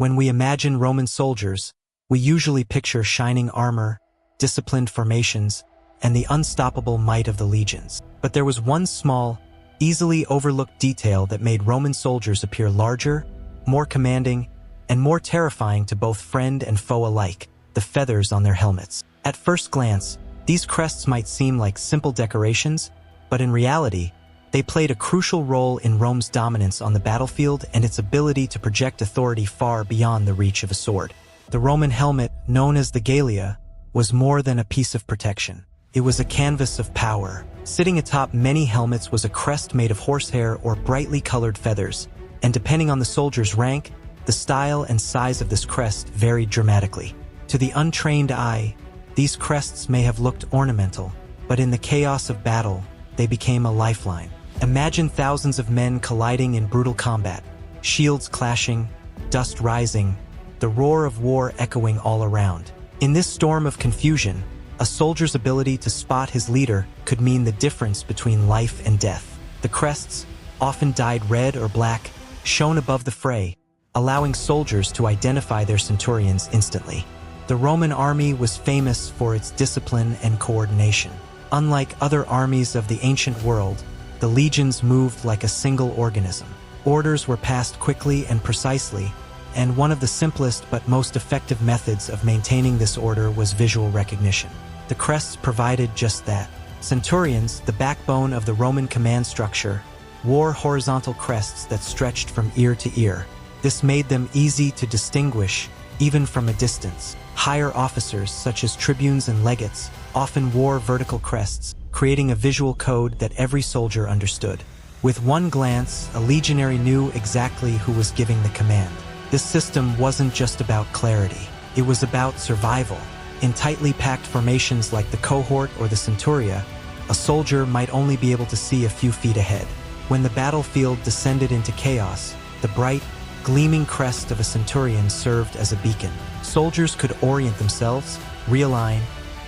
When we imagine Roman soldiers, we usually picture shining armor, disciplined formations, and the unstoppable might of the legions. But there was one small, easily overlooked detail that made Roman soldiers appear larger, more commanding, and more terrifying to both friend and foe alike: the feathers on their helmets. At first glance, these crests might seem like simple decorations, but in reality, they played a crucial role in Rome's dominance on the battlefield and its ability to project authority far beyond the reach of a sword. The Roman helmet, known as the Galea, was more than a piece of protection. It was a canvas of power. Sitting atop many helmets was a crest made of horsehair or brightly colored feathers, and depending on the soldier's rank, the style and size of this crest varied dramatically. To the untrained eye, these crests may have looked ornamental, but in the chaos of battle, they became a lifeline. Imagine thousands of men colliding in brutal combat, shields clashing, dust rising, the roar of war echoing all around. In this storm of confusion, a soldier's ability to spot his leader could mean the difference between life and death. The crests, often dyed red or black, shone above the fray, allowing soldiers to identify their centurions instantly. The Roman army was famous for its discipline and coordination. Unlike other armies of the ancient world, the legions moved like a single organism. Orders were passed quickly and precisely, and one of the simplest but most effective methods of maintaining this order was visual recognition. The crests provided just that. Centurions, the backbone of the Roman command structure, wore horizontal crests that stretched from ear to ear. This made them easy to distinguish, even from a distance. Higher officers, such as tribunes and legates, often wore vertical crests, creating a visual code that every soldier understood. With one glance, a legionary knew exactly who was giving the command. This system wasn't just about clarity. It was about survival. In tightly packed formations like the cohort or the centuria, a soldier might only be able to see a few feet ahead. When the battlefield descended into chaos, the bright, gleaming crest of a centurion served as a beacon. Soldiers could orient themselves, realign,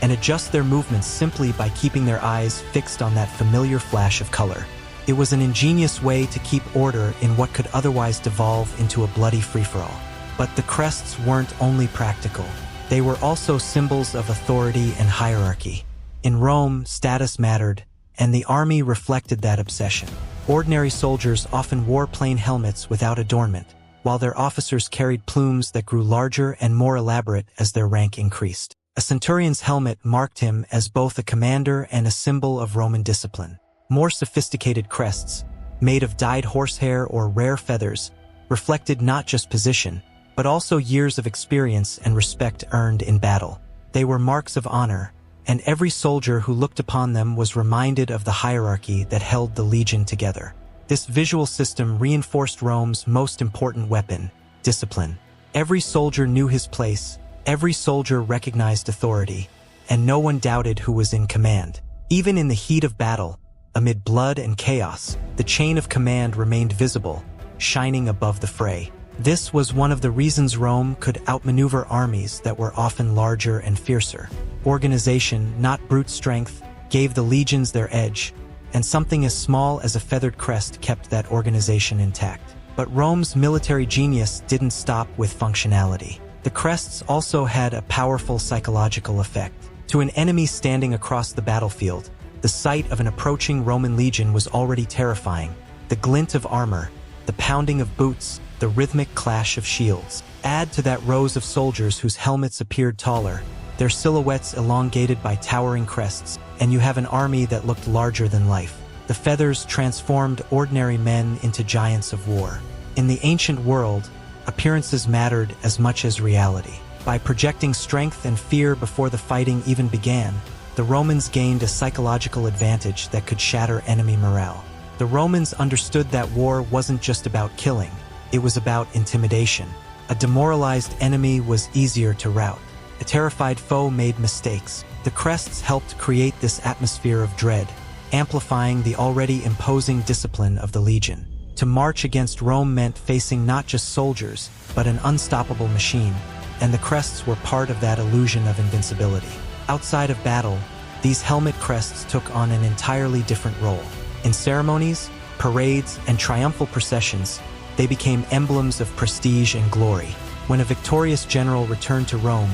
and adjust their movements simply by keeping their eyes fixed on that familiar flash of color. It was an ingenious way to keep order in what could otherwise devolve into a bloody free-for-all. But the crests weren't only practical. They were also symbols of authority and hierarchy. In Rome, status mattered, and the army reflected that obsession. Ordinary soldiers often wore plain helmets without adornment, while their officers carried plumes that grew larger and more elaborate as their rank increased. A centurion's helmet marked him as both a commander and a symbol of Roman discipline. More sophisticated crests, made of dyed horsehair or rare feathers, reflected not just position, but also years of experience and respect earned in battle. They were marks of honor, and every soldier who looked upon them was reminded of the hierarchy that held the legion together. This visual system reinforced Rome's most important weapon: discipline. Every soldier knew his place, every soldier recognized authority, and no one doubted who was in command. Even in the heat of battle, amid blood and chaos, the chain of command remained visible, shining above the fray. This was one of the reasons Rome could outmaneuver armies that were often larger and fiercer. Organization, not brute strength, gave the legions their edge, and something as small as a feathered crest kept that organization intact. But Rome's military genius didn't stop with functionality. The crests also had a powerful psychological effect. To an enemy standing across the battlefield, the sight of an approaching Roman legion was already terrifying. The glint of armor, the pounding of boots, the rhythmic clash of shields. Add to that rows of soldiers whose helmets appeared taller, their silhouettes elongated by towering crests, and you have an army that looked larger than life. The feathers transformed ordinary men into giants of war. In the ancient world, appearances mattered as much as reality. By projecting strength and fear before the fighting even began, the Romans gained a psychological advantage that could shatter enemy morale. The Romans understood that war wasn't just about killing, it was about intimidation. A demoralized enemy was easier to rout. A terrified foe made mistakes. The crests helped create this atmosphere of dread, amplifying the already imposing discipline of the legion. To march against Rome meant facing not just soldiers, but an unstoppable machine, and the crests were part of that illusion of invincibility. Outside of battle, these helmet crests took on an entirely different role. In ceremonies, parades, and triumphal processions, they became emblems of prestige and glory. When a victorious general returned to Rome,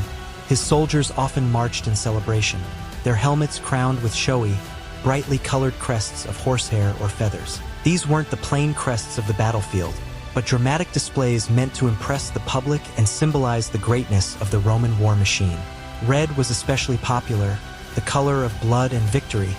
his soldiers often marched in celebration, their helmets crowned with showy, brightly colored crests of horsehair or feathers. These weren't the plain crests of the battlefield, but dramatic displays meant to impress the public and symbolize the greatness of the Roman war machine. Red was especially popular, the color of blood and victory,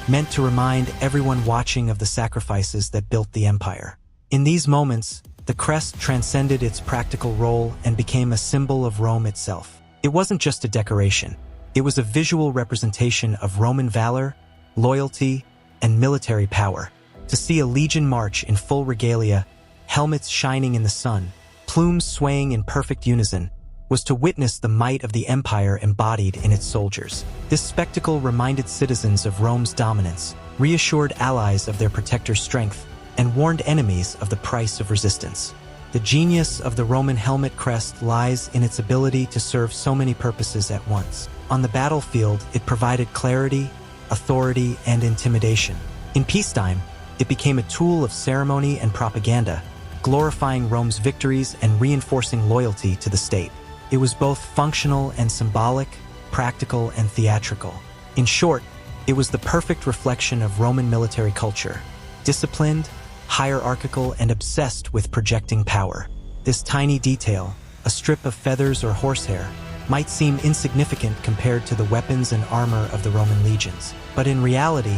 meant to remind everyone watching of the sacrifices that built the empire. In these moments, the crest transcended its practical role and became a symbol of Rome itself. It wasn't just a decoration. It was a visual representation of Roman valor, loyalty, and military power. To see a legion march in full regalia, helmets shining in the sun, plumes swaying in perfect unison, was to witness the might of the empire embodied in its soldiers. This spectacle reminded citizens of Rome's dominance, reassured allies of their protector's strength, and warned enemies of the price of resistance. The genius of the Roman helmet crest lies in its ability to serve so many purposes at once. On the battlefield, it provided clarity, authority, and intimidation. In peacetime, it became a tool of ceremony and propaganda, glorifying Rome's victories and reinforcing loyalty to the state. It was both functional and symbolic, practical and theatrical. In short, it was the perfect reflection of Roman military culture, disciplined, hierarchical, and obsessed with projecting power. This tiny detail, a strip of feathers or horsehair, might seem insignificant compared to the weapons and armor of the Roman legions. But in reality,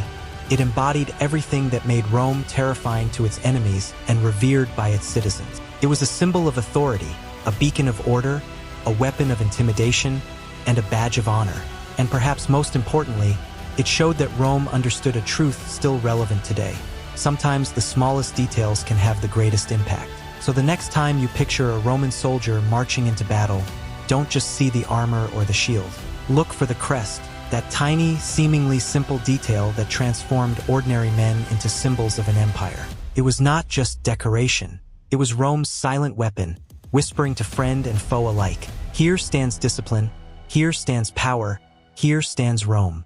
it embodied everything that made Rome terrifying to its enemies and revered by its citizens. It was a symbol of authority, a beacon of order, a weapon of intimidation, and a badge of honor. And perhaps most importantly, it showed that Rome understood a truth still relevant today. Sometimes the smallest details can have the greatest impact. So the next time you picture a Roman soldier marching into battle, don't just see the armor or the shield. Look for the crest, that tiny, seemingly simple detail that transformed ordinary men into symbols of an empire. It was not just decoration. It was Rome's silent weapon, whispering to friend and foe alike. Here stands discipline, here stands power, here stands Rome.